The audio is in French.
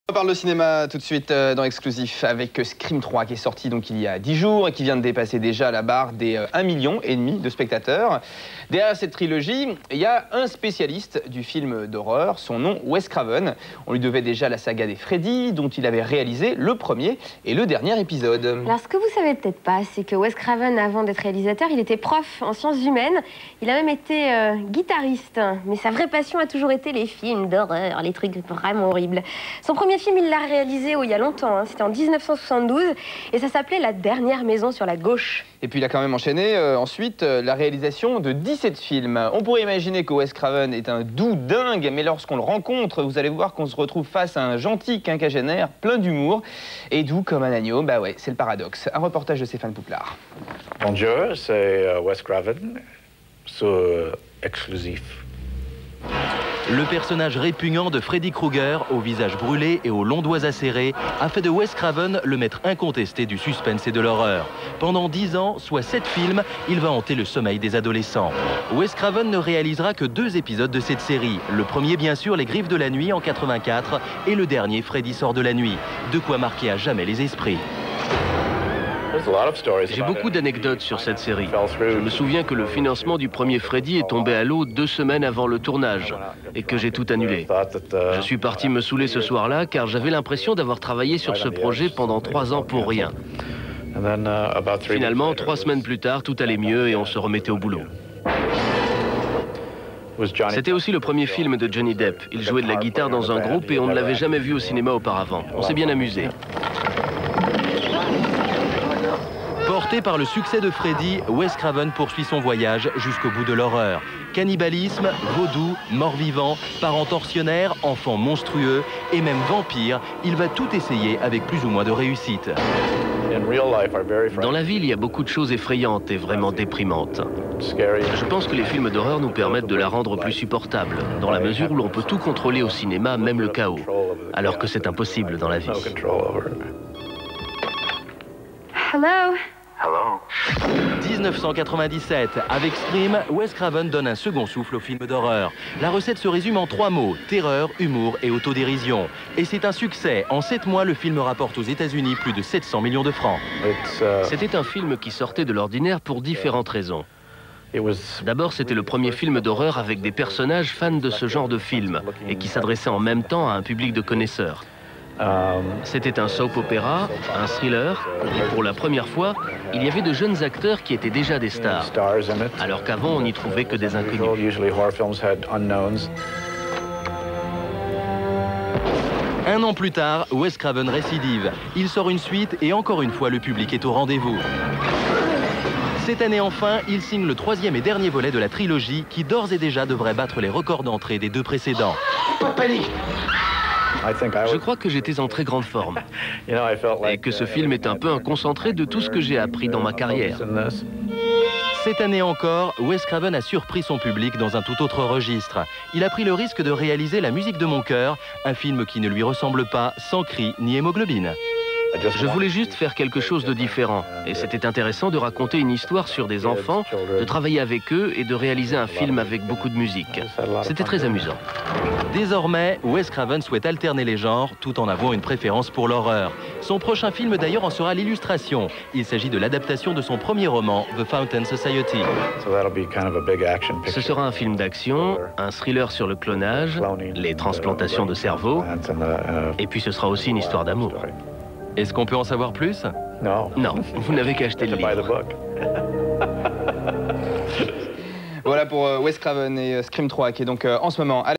On parle de cinéma tout de suite dans Exclusif avec Scream 3 qui est sorti donc il y a 10 jours et qui vient de dépasser déjà la barre des 1,5 million de spectateurs. Derrière cette trilogie, il y a un spécialiste du film d'horreur, son nom Wes Craven. On lui devait déjà la saga des Freddy dont il avait réalisé le premier et le dernier épisode. Alors ce que vous savez peut-être pas, c'est que Wes Craven, avant d'être réalisateur, il était prof en sciences humaines. Il a même été guitariste, mais sa vraie passion a toujours été les films d'horreur, les trucs vraiment horribles. Son premier film, il l'a réalisé il y a longtemps, c'était en 1972, et ça s'appelait La dernière maison sur la gauche. Et puis il a quand même enchaîné ensuite la réalisation de 17 films. On pourrait imaginer que Wes Craven est un doux dingue, mais lorsqu'on le rencontre, vous allez voir qu'on se retrouve face à un gentil quinquagénaire plein d'humour et doux comme un agneau. Bah ouais, c'est le paradoxe. Un reportage de Stéphane Pouplard. Bonjour, c'est Wes Craven sur Exclusif. Le personnage répugnant de Freddy Krueger, au visage brûlé et aux longs doigts acérés, a fait de Wes Craven le maître incontesté du suspense et de l'horreur. Pendant 10 ans, soit 7 films, il va hanter le sommeil des adolescents. Wes Craven ne réalisera que 2 épisodes de cette série. Le premier, bien sûr, Les Griffes de la Nuit en 84, et le dernier, Freddy sort de la nuit. De quoi marquer à jamais les esprits. J'ai beaucoup d'anecdotes sur cette série. Je me souviens que le financement du premier Freddy est tombé à l'eau 2 semaines avant le tournage et que j'ai tout annulé. Je suis parti me saouler ce soir-là car j'avais l'impression d'avoir travaillé sur ce projet pendant 3 ans pour rien. Finalement, 3 semaines plus tard, tout allait mieux et on se remettait au boulot. C'était aussi le premier film de Johnny Depp. Il jouait de la guitare dans un groupe et on ne l'avait jamais vu au cinéma auparavant. On s'est bien amusé. Porté par le succès de Freddy, Wes Craven poursuit son voyage jusqu'au bout de l'horreur. Cannibalisme, vaudou, mort-vivant, parents tortionnaires, enfants monstrueux et même vampires, il va tout essayer avec plus ou moins de réussite. Dans la vie, il y a beaucoup de choses effrayantes et vraiment déprimantes. Je pense que les films d'horreur nous permettent de la rendre plus supportable, dans la mesure où l'on peut tout contrôler au cinéma, même le chaos, alors que c'est impossible dans la vie. Hello. 1997, avec Scream, Wes Craven donne un second souffle au film d'horreur. La recette se résume en 3 mots, terreur, humour et autodérision. Et c'est un succès. En 7 mois, le film rapporte aux États-Unis plus de 700 millions de francs. C'était un film qui sortait de l'ordinaire pour différentes raisons. D'abord, c'était le premier film d'horreur avec des personnages fans de ce genre de film et qui s'adressaient en même temps à un public de connaisseurs. C'était un soap opéra, un thriller, et pour la première fois, il y avait de jeunes acteurs qui étaient déjà des stars, alors qu'avant on n'y trouvait que des inconnus. Un an plus tard, Wes Craven récidive. Il sort une suite et encore une fois le public est au rendez-vous. Cette année enfin, il signe le 3e et dernier volet de la trilogie qui d'ores et déjà devrait battre les records d'entrée des 2 précédents. Pas de panique! Je crois que j'étais en très grande forme et que ce film est un peu un concentré de tout ce que j'ai appris dans ma carrière. Cette année encore, Wes Craven a surpris son public dans un tout autre registre. Il a pris le risque de réaliser La musique de mon cœur, un film qui ne lui ressemble pas, sans cri ni hémoglobine. Je voulais juste faire quelque chose de différent. Et c'était intéressant de raconter une histoire sur des enfants, de travailler avec eux et de réaliser un film avec beaucoup de musique. C'était très amusant. Désormais, Wes Craven souhaite alterner les genres tout en avouant une préférence pour l'horreur. Son prochain film d'ailleurs en sera l'illustration. Il s'agit de l'adaptation de son premier roman, The Fountain Society. Ce sera un film d'action, un thriller sur le clonage, les transplantations de cerveau, et puis ce sera aussi une histoire d'amour. Est-ce qu'on peut en savoir plus? Non, vous n'avez qu'à acheter le livre. Voilà pour Wes Craven et Scream 3 qui est donc en ce moment à